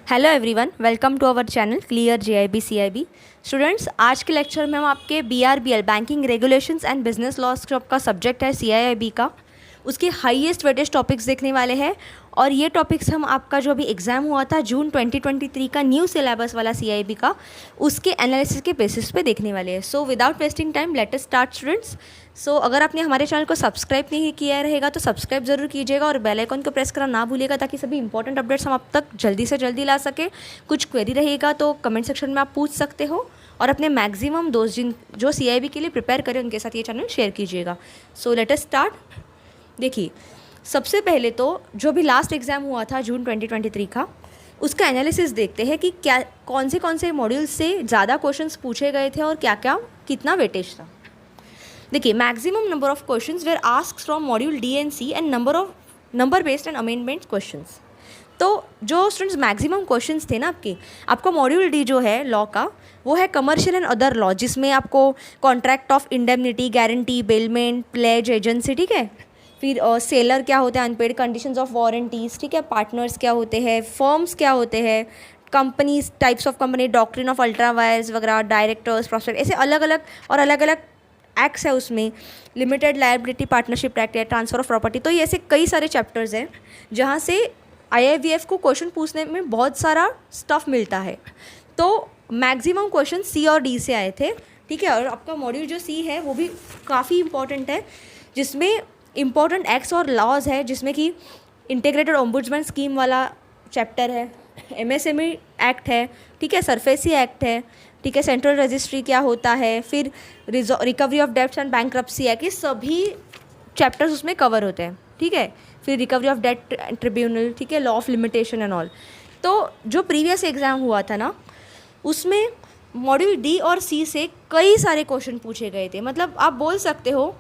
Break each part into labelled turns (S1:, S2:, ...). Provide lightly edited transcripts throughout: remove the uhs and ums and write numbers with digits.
S1: Hello everyone, welcome to our channel clear JAIIB CAIIB. Students, आज के lecture में हम आपके BRBL banking regulations and business laws का सब्जेक्ट है सीआईआईबी का, उसके हाईएस्ट वेटेज टॉपिक्स देखने वाले हैं। और ये टॉपिक्स हम आपका जो अभी एग्ज़ाम हुआ था जून 2023 का न्यू सिलेबस वाला सीआईबी का, उसके एनालिसिस के बेसिस पे देखने वाले हैं। So without wasting time let us start students. So अगर आपने हमारे चैनल को सब्सक्राइब नहीं किया रहेगा तो सब्सक्राइब जरूर कीजिएगा और बेल आइकन को प्रेस करना ना भूलिएगा, ताकि सभी इंपॉर्टेंट अपडेट्स हम आप तक जल्दी से जल्दी ला सके। कुछ क्वेरी रहेगा तो कमेंट सेक्शन में आप पूछ सकते हो, और अपने मैक्सिमम दोस्त जो सीआईबी के लिए प्रिपेयर करें उनके साथ ये चैनल शेयर कीजिएगा। So let us start. देखिए, सबसे पहले तो जो भी लास्ट एग्ज़ाम हुआ था जून 2023 का, उसका एनालिसिस देखते हैं कि क्या कौन से मॉड्यूल्स से ज़्यादा क्वेश्चंस पूछे गए थे और क्या क्या कितना वेटेज था। देखिए, maximum number of questions were asked from module D and C and number based and amendment questions. तो जो स्टूडेंट्स मैक्सिमम क्वेश्चंस थे ना आपको मॉड्यूल डी जो है लॉ का, वो है कमर्शियल एंड अदर लॉ, जिसमें आपको contract of indemnity, guarantee, bailment, pledge, agency, ठीक है। फिर सेलर क्या होते हैं, अनपेड कंडीशंस ऑफ वारंटीज, ठीक है। पार्टनर्स क्या होते हैं, फर्म्स क्या होते हैं, companies, types of company, doctrine of ultra vires वगैरह, डायरेक्टर्स, प्रोस्पेक्ट, ऐसे अलग अलग एक्ट्स है उसमें। लिमिटेड लायबिलिटी पार्टनरशिप एक्ट है, ट्रांसफर ऑफ प्रॉपर्टी। तो ये ऐसे कई सारे चैप्टर्स हैं जहाँ से आईआईवीएफ को क्वेश्चन पूछने में बहुत सारा स्टफ मिलता है। तो मैक्सिमम क्वेश्चन सी और डी से आए थे, ठीक है। और आपका मॉड्यूल जो सी है वो भी काफ़ी इंपॉर्टेंट है, जिसमें इंपॉर्टेंट एक्ट्स और लॉज है, जिसमें कि इंटीग्रेटेड ओम्बुड्समैन स्कीम वाला चैप्टर है, एमएसएमई एक्ट है, ठीक है, सरफेसी एक्ट है, ठीक है, सेंट्रल रजिस्ट्री क्या होता है, फिर recovery of debts and bankruptcy act, ये सभी चैप्टर्स उसमें कवर होते हैं, ठीक है। फिर रिकवरी ऑफ डेट ट्रिब्यूनल, ठीक है, law of limitation and all. तो जो प्रीवियस एग्ज़ाम हुआ था ना, उसमें मॉड्यूल डी और सी से कई सारे क्वेश्चन पूछे गए थे। मतलब आप बोल सकते हो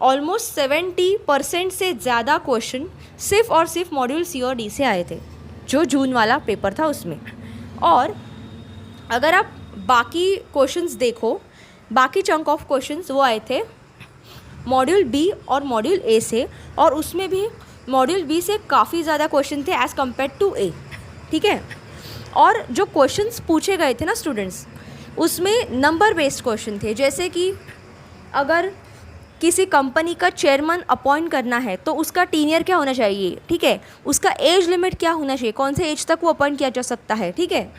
S1: ऑलमोस्ट 70% से ज़्यादा क्वेश्चन सिर्फ और सिर्फ मॉड्यूल सी और डी से आए थे, जो जून वाला पेपर था उसमें। और अगर आप बाकी क्वेश्चंस देखो, बाकी चंक ऑफ क्वेश्चंस वो आए थे मॉड्यूल बी और मॉड्यूल ए से, और उसमें भी मॉड्यूल बी से काफ़ी ज़्यादा क्वेश्चन थे एज़ कम्पेयर टू ए, ठीक है। और जो क्वेश्चंस पूछे गए थे ना स्टूडेंट्स, उसमें नंबर बेस्ड क्वेश्चन थे। जैसे कि अगर किसी कंपनी का चेयरमैन अपॉइंट करना है तो उसका टीनियर क्या होना चाहिए, ठीक है, उसका एज लिमिट क्या होना चाहिए, कौन से एज तक वो अपॉइंट किया जा सकता है, ठीक है।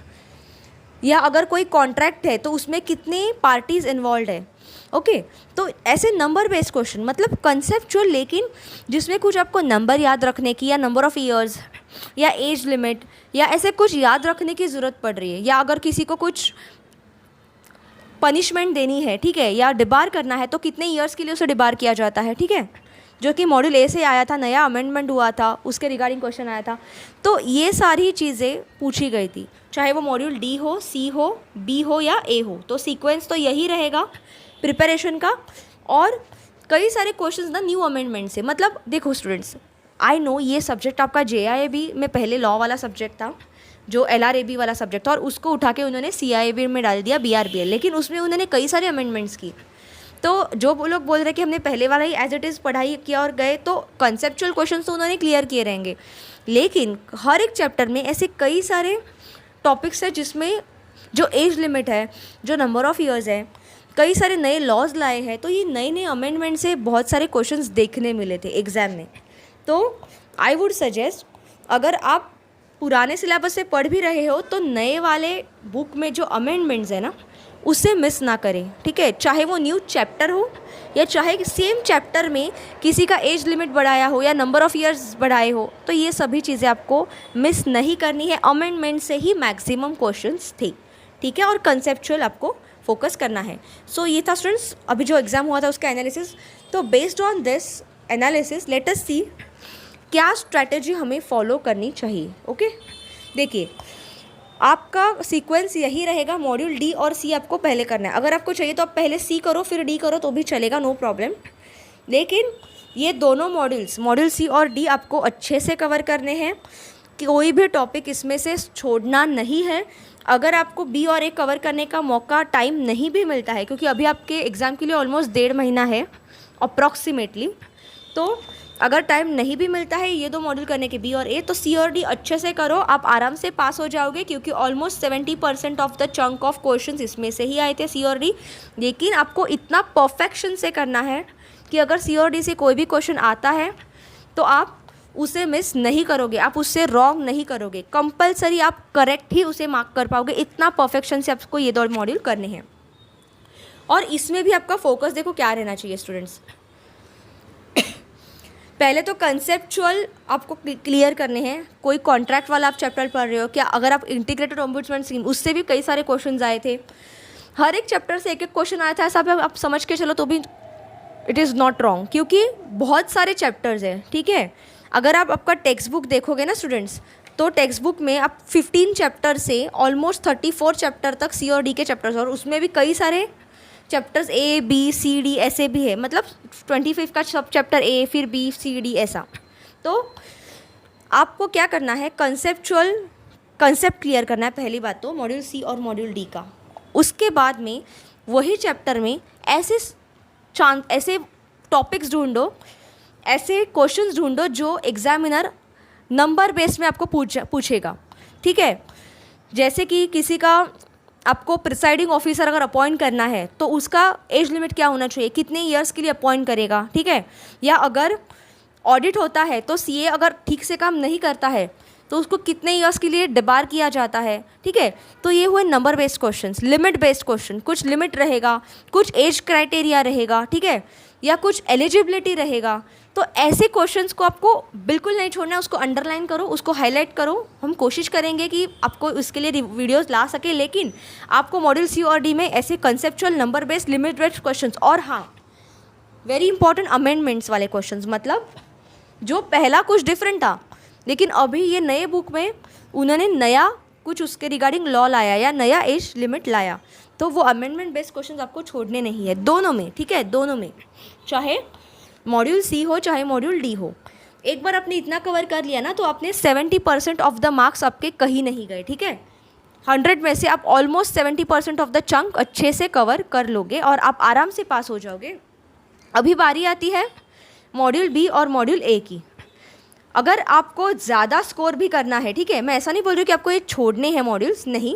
S1: या अगर कोई कॉन्ट्रैक्ट है तो उसमें कितने पार्टीज इन्वॉल्व है, ओके। तो ऐसे नंबर बेस्ड क्वेश्चन, मतलब कंसेप्चुअल, लेकिन जिसमें कुछ आपको नंबर याद रखने की, या नंबर ऑफ़ ईयर्स, या एज लिमिट, या ऐसे कुछ याद रखने की ज़रूरत पड़ रही है, या अगर किसी को कुछ पनिशमेंट देनी है, ठीक है, या डिबार करना है तो कितने ईयर्स के लिए उसे डिबार किया जाता है, ठीक है, जो कि मॉड्यूल ए से आया था, नया अमेंडमेंट हुआ था, उसके रिगार्डिंग क्वेश्चन आया था। तो ये सारी चीज़ें पूछी गई थी, चाहे वो मॉड्यूल डी हो, सी हो, बी हो या ए हो। तो सीक्वेंस तो यही रहेगा प्रिपरेशन का। और कई सारे क्वेश्चंस ना न्यू अमेंडमेंट से, मतलब देखो स्टूडेंट्स, आई नो ये सब्जेक्ट आपका जेआईबी में पहले लॉ वाला सब्जेक्ट था, जो एलआरएबी वाला सब्जेक्ट था, और उसको उठा के उन्होंने सीआईबी में डाल दिया बीआरबीएल, लेकिन उसमें उन्होंने कई सारे अमेंडमेंट्स की। तो जो वो लोग बोल रहे हैं कि हमने पहले वाला ही एज इट इज़ पढ़ाई किया और गए, तो कंसेप्चुअल क्वेश्चन तो उन्होंने क्लियर किए रहेंगे, लेकिन हर एक चैप्टर में ऐसे कई सारे टॉपिक्स हैं जिसमें जो एज लिमिट है, जो नंबर ऑफ़ ईयर्स है, कई सारे नए लॉज लाए हैं। तो ये नए नए अमेंडमेंट से बहुत सारे क्वेश्चंस देखने मिले थे एग्ज़ाम में। तो आई वुड सजेस्ट, अगर आप पुराने सिलेबस से पढ़ भी रहे हो तो नए वाले बुक में जो अमेंडमेंट्स है ना, उसे मिस ना करें, ठीक है। चाहे वो न्यू चैप्टर हो, या चाहे सेम चैप्टर में किसी का एज लिमिट बढ़ाया हो या नंबर ऑफ़ ईयर्स बढ़ाए हो, तो ये सभी चीज़ें आपको मिस नहीं करनी है। अमेंडमेंट से ही मैक्सिमम क्वेश्चंस थे, ठीक है, और कंसेप्चुअल आपको फोकस करना है। सो ये था स्टूडेंट्स अभी जो एग्ज़ाम हुआ था उसका एनालिसिस। तो based on this analysis let us see क्या स्ट्रैटेजी हमें फॉलो करनी चाहिए, ओके। देखिए, आपका सीक्वेंस यही रहेगा, मॉड्यूल डी और सी आपको पहले करना है। अगर आपको चाहिए तो आप पहले सी करो फिर डी करो तो भी चलेगा, नो प्रॉब्लम। लेकिन ये दोनों मॉड्यूल्स, मॉड्यूल सी और डी, आपको अच्छे से कवर करने हैं। कोई भी टॉपिक इसमें से छोड़ना नहीं है। अगर आपको बी और ए कवर करने का मौका, टाइम नहीं भी मिलता है, क्योंकि अभी आपके एग्ज़ाम के लिए ऑलमोस्ट 1.5 महीना है अप्रॉक्सीमेटली, तो अगर टाइम नहीं भी मिलता है ये 2 मॉड्यूल करने के बी और ए, तो सी और डी अच्छे से करो, आप आराम से पास हो जाओगे, क्योंकि almost 70% of the chunk of questions इसमें से ही आए थे सी और डी। लेकिन आपको इतना परफेक्शन से करना है कि अगर सी और डी से कोई भी क्वेश्चन आता है तो आप उसे मिस नहीं करोगे, आप उससे रॉन्ग नहीं करोगे, कंपलसरी आप करेक्ट ही उसे मार्क कर पाओगे। इतना परफेक्शन से आपको ये 2 मॉड्यूल करने हैं। और इसमें भी आपका फोकस देखो क्या रहना चाहिए स्टूडेंट्स। पहले तो कंसेप्चुअल आपको क्लियर करने हैं। कोई कॉन्ट्रैक्ट वाला आप चैप्टर पढ़ रहे हो क्या, अगर आप इंटीग्रेटेड ओम्बुड्समैन स्कीम, उससे भी कई सारे क्वेश्चंस आए थे, हर एक चैप्टर से एक एक क्वेश्चन आया था, ऐसा आप समझ के चलो तो भी इट इज़ नॉट रॉन्ग, क्योंकि बहुत सारे चैप्टर्स हैं, ठीक है। अगर आप आपका टेक्स्ट बुक देखोगे ना स्टूडेंट्स, तो टेक्स्ट बुक में आप 15 चैप्टर से ऑलमोस्ट 34 चैप्टर तक सी और डी के चैप्टर्स, और उसमें भी कई सारे chapters A B C D ऐसे भी है, मतलब 25 का सब चैप्टर ए, फिर बी सी डी ऐसा। तो आपको क्या करना है, कंसेप्ट क्लियर करना है पहली बात तो मॉड्यूल सी और मॉड्यूल डी का। उसके बाद में वही चैप्टर में ऐसे टॉपिक्स ढूंढो, ऐसे क्वेश्चंस ढूंढो जो एग्जामिनर नंबर बेस में आपको पूछेगा, ठीक है। जैसे कि किसी का आपको प्रिसाइडिंग ऑफिसर अगर अपॉइंट करना है तो उसका एज लिमिट क्या होना चाहिए, कितने ईयर्स के लिए अपॉइंट करेगा, ठीक है। या अगर ऑडिट होता है तो सीए अगर ठीक से काम नहीं करता है तो उसको कितने ईयर्स के लिए डिबार किया जाता है, ठीक है। तो ये हुए number based questions. Limit based question, कुछ लिमिट रहेगा, कुछ एज क्राइटेरिया रहेगा, ठीक है, या कुछ एलिजिबिलिटी रहेगा। तो ऐसे क्वेश्चंस को आपको बिल्कुल नहीं छोड़ना है, उसको अंडरलाइन करो, उसको हाईलाइट करो। हम कोशिश करेंगे कि आपको इसके लिए वीडियोस ला सके, लेकिन आपको मॉड्यूल सी और डी में ऐसे conceptual number based limit based questions, और हाँ वेरी इंपॉर्टेंट अमेंडमेंट्स वाले क्वेश्चंस, मतलब जो पहला कुछ डिफरेंट था लेकिन अभी ये नए बुक में उन्होंने नया कुछ उसके रिगार्डिंग लॉ लाया या नया एज लिमिट लाया, तो वो अमेंडमेंट बेस्ड क्वेश्चंस आपको छोड़ने नहीं है, दोनों में, ठीक है, दोनों में, चाहे मॉड्यूल सी हो चाहे मॉड्यूल डी हो। एक बार आपने इतना कवर कर लिया ना तो आपने 70% ऑफ द मार्क्स आपके कहीं नहीं गए, ठीक है। 100 में से आप ऑलमोस्ट 70% ऑफ द चंक अच्छे से कवर कर लोगे और आप आराम से पास हो जाओगे। अभी बारी आती है मॉड्यूल बी और मॉड्यूल ए की। अगर आपको ज़्यादा स्कोर भी करना है, ठीक है, मैं ऐसा नहीं बोल रही हूँ कि आपको ये छोड़ने हैं मॉड्यूल्स, नहीं,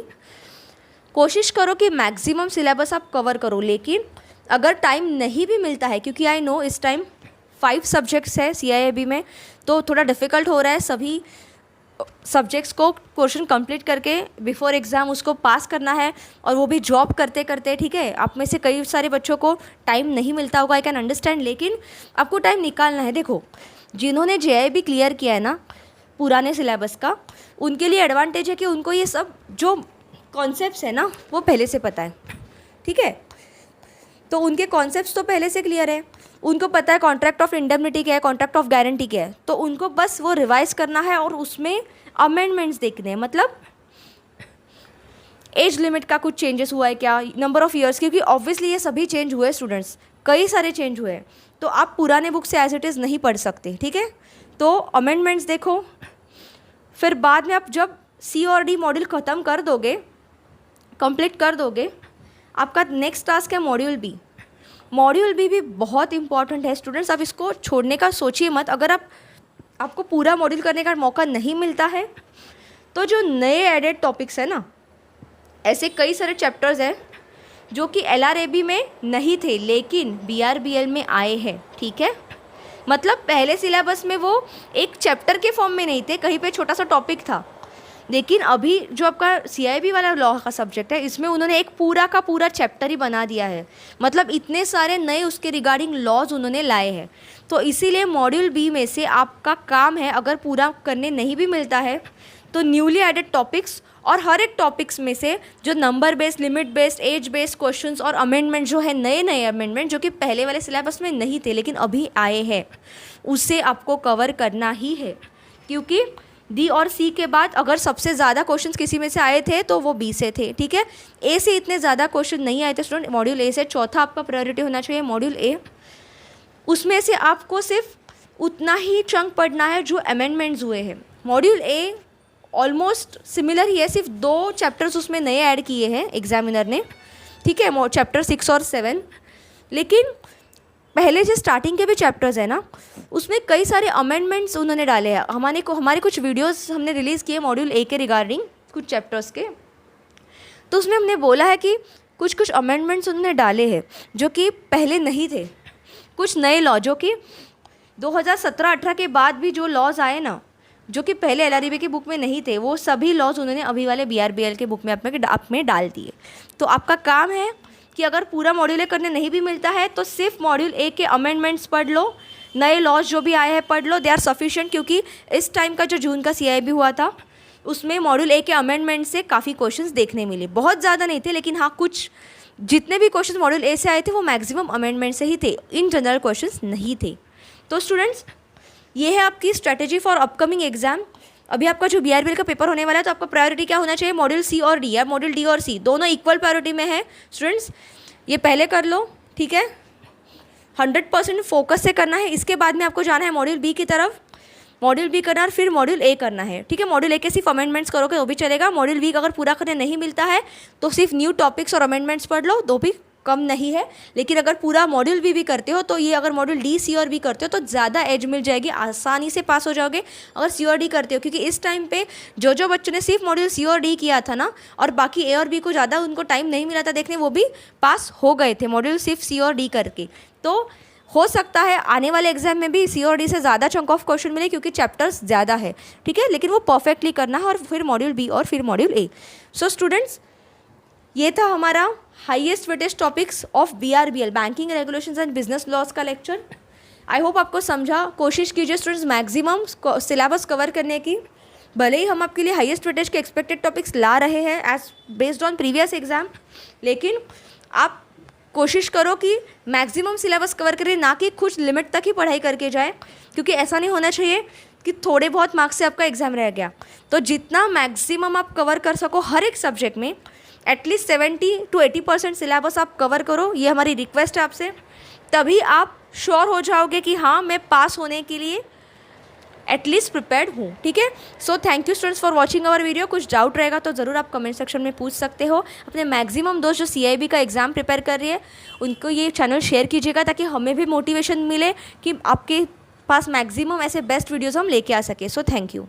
S1: कोशिश करो कि मैक्सिमम सिलेबस आप कवर करो। लेकिन अगर टाइम नहीं भी मिलता है, क्योंकि आई नो इस टाइम 5 सब्जेक्ट्स है CIIB में, तो थोड़ा डिफ़िकल्ट हो रहा है सभी सब्जेक्ट्स को पोर्शन कंप्लीट करके बिफोर एग्ज़ाम उसको पास करना है, और वो भी जॉब करते करते, ठीक है। आप में से कई सारे बच्चों को टाइम नहीं मिलता होगा, आई कैन अंडरस्टैंड, लेकिन आपको टाइम निकालना है। देखो, जिन्होंने JIB क्लियर किया है ना पुराने सिलेबस का, उनके लिए एडवांटेज है कि उनको ये सब जो कॉन्सेप्ट्स है ना वो पहले से पता है, ठीक है। तो उनके कॉन्सेप्ट्स तो पहले से क्लियर है, उनको पता है कॉन्ट्रैक्ट ऑफ इंडेमनिटी क्या है, कॉन्ट्रैक्ट ऑफ गारंटी क्या है, तो उनको बस वो रिवाइज करना है और उसमें अमेंडमेंट्स देखने हैं। मतलब एज लिमिट का कुछ चेंजेस हुआ है क्या, नंबर ऑफ़ ईयर्स, क्योंकि ऑब्वियसली ये सभी चेंज हुए स्टूडेंट्स, कई सारे चेंज हुए हैं, तो आप पुराने बुक से एज इट इज़ नहीं पढ़ सकते, ठीक है। तो अमेंडमेंट्स देखो, फिर बाद में आप जब सी और डी मॉड्यूल ख़त्म कर दोगे, कंप्लीट कर दोगे, आपका नेक्स्ट टास्क है मॉड्यूल बी। मॉड्यूल बी भी बहुत इंपॉर्टेंट है स्टूडेंट्स, आप इसको छोड़ने का सोचिए मत। अगर आपको पूरा मॉड्यूल करने का मौका नहीं मिलता है तो जो नए एडेड टॉपिक्स है ना, ऐसे कई सारे चैप्टर्स हैं जो कि LRAB में नहीं थे लेकिन BRBL में आए हैं, ठीक है। मतलब पहले सिलेबस में वो एक चैप्टर के फॉर्म में नहीं थे, कहीं पे छोटा सा टॉपिक था, लेकिन अभी जो आपका CIB वाला लॉ का सब्जेक्ट है इसमें उन्होंने एक पूरा का पूरा चैप्टर ही बना दिया है। मतलब इतने सारे नए उसके रिगार्डिंग लॉज उन्होंने लाए हैं, तो इसीलिए मॉड्यूल बी में से आपका काम है, अगर पूरा करने नहीं भी मिलता है तो न्यूली एडेड टॉपिक्स और हर एक टॉपिक्स में से जो number based, limit based, age based questions और अमेंडमेंट जो है, नए नए अमेंडमेंट जो कि पहले वाले सिलेबस में नहीं थे लेकिन अभी आए हैं, उसे आपको कवर करना ही है। क्योंकि डी और सी के बाद अगर सबसे ज़्यादा क्वेश्चंस किसी में से आए थे तो वो बी से थे, ठीक है। ए से इतने ज़्यादा क्वेश्चन नहीं आए थे स्टूडेंट, मॉड्यूल ए से चौथा आपका प्रायोरिटी होना चाहिए मॉड्यूल ए। उसमें से आपको सिर्फ उतना ही चंक पढ़ना है जो अमेंडमेंट्स हुए हैं। मॉड्यूल ए ऑलमोस्ट सिमिलर ही है, सिर्फ 2 चैप्टर्स उसमें नए ऐड किए हैं एग्जामिनर ने, ठीक है, चैप्टर 6 और 7, लेकिन पहले जो स्टार्टिंग के भी चैप्टर्स है ना, उसमें कई सारे अमेंडमेंट्स उन्होंने डाले हैं। हमारे कुछ वीडियोस हमने रिलीज़ किए मॉड्यूल ए के रिगार्डिंग कुछ चैप्टर्स के, तो उसमें हमने बोला है कि कुछ कुछ अमेंडमेंट्स उन्होंने डाले हैं जो कि पहले नहीं थे। कुछ नए लॉ जो कि 2017-18 के बाद भी जो लॉज आए ना, जो कि पहले एलआरबी की बुक में नहीं थे, वो सभी लॉज उन्होंने अभी वाले बीआरबीएल के बुक में अपने डाल दिए। तो आपका काम है कि अगर पूरा मॉड्यूल ए करने नहीं भी मिलता है तो सिर्फ मॉड्यूल ए के अमेंडमेंट्स पढ़ लो, नए लॉज जो भी आए हैं पढ़ लो, दे आर सफिशिएंट। क्योंकि इस टाइम का जो जून का सीआईबी हुआ था उसमें मॉड्यूल ए के अमेंडमेंट से काफ़ी क्वेश्चंस देखने मिले। बहुत ज़्यादा नहीं थे, लेकिन हाँ कुछ जितने भी क्वेश्चंस मॉड्यूल ए से आए थे वो मैक्सिमम अमेंडमेंट से ही थे, इन जनरल क्वेश्चंस नहीं थे। तो स्टूडेंट्स, ये है आपकी स्ट्रैटेजी फॉर अपकमिंग एग्जाम। अभी आपका जो बीआरबीएल का पेपर होने वाला है तो आपका प्रायोरिटी क्या होना चाहिए, मॉड्यूल सी और डी, या मॉड्यूल डी और सी दोनों इक्वल प्रायोरिटी में है। स्टूडेंट्स ये पहले कर लो, ठीक है, 100% फोकस से करना है। इसके बाद में आपको जाना है मॉड्यूल बी की तरफ, मॉड्यूल बी करना और फिर मॉड्यूल ए करना है, ठीक है। मॉड्यूल ए के सिर्फ अमेंडमेंट्स करोगे तो भी चलेगा। मॉड्यूल बी अगर पूरा करने नहीं मिलता है तो सिर्फ न्यू टॉपिक्स और अमेंडमेंट्स पढ़ लो, तो भी कम नहीं है। लेकिन अगर पूरा मॉड्यूल बी भी करते हो तो ये अगर मॉड्यूल डी, सी और बी करते हो तो ज़्यादा एज मिल जाएगी, आसानी से पास हो जाओगे अगर सी और डी करते हो। क्योंकि इस टाइम पे जो बच्चों ने सिर्फ मॉड्यूल सी और डी किया था ना, और बाकी ए और बी को ज़्यादा उनको टाइम नहीं मिला था देखने, वो भी पास हो गए थे मॉड्यूल सिर्फ सी और डी करके। तो हो सकता है आने वाले एग्जाम में भी सी और डी से ज़्यादा चंक ऑफ क्वेश्चन मिले क्योंकि चैप्टर्स ज़्यादा है, ठीक है। लेकिन वो परफेक्टली करना है और फिर मॉड्यूल बी और फिर मॉड्यूल ए। सो स्टूडेंट्स, ये था हमारा highest weightage topics of BRBL, banking regulations and business laws का लेक्चर। आई होप आपको समझा। कोशिश कीजिए स्टूडेंट्स मैक्सिमम सिलेबस कवर करने की। भले ही हम आपके लिए हाईएस्ट वेटेज के एक्सपेक्टेड टॉपिक्स ला रहे हैं as based on previous exam, लेकिन आप कोशिश करो कि मैक्सिमम सिलेबस कवर करें, ना कि कुछ लिमिट तक ही पढ़ाई करके जाए। क्योंकि ऐसा नहीं होना चाहिए कि थोड़े बहुत मार्क्स से आपका एग्ज़ाम रह गया। तो जितना मैक्सिमम आप कवर कर सको हर एक सब्जेक्ट में, एटलीस्ट 70 to 80% सिलेबस आप कवर करो, ये हमारी रिक्वेस्ट है आपसे। तभी आप श्योर हो जाओगे कि हाँ मैं पास होने के लिए एटलीस्ट प्रिपेयर्ड हूँ, ठीक है। So thank you students for watching our video. कुछ डाउट रहेगा तो ज़रूर आप कमेंट सेक्शन में पूछ सकते हो। अपने मैक्सिमम दोस्त जो सीआईबी का एग्ज़ाम प्रिपेयर कर रही है उनको ये चैनल शेयर कीजिएगा ताकि हमें भी मोटिवेशन मिले कि आपके पास मैक्सिमम ऐसे बेस्ट वीडियोज़ हम लेके आ सके। So thank you.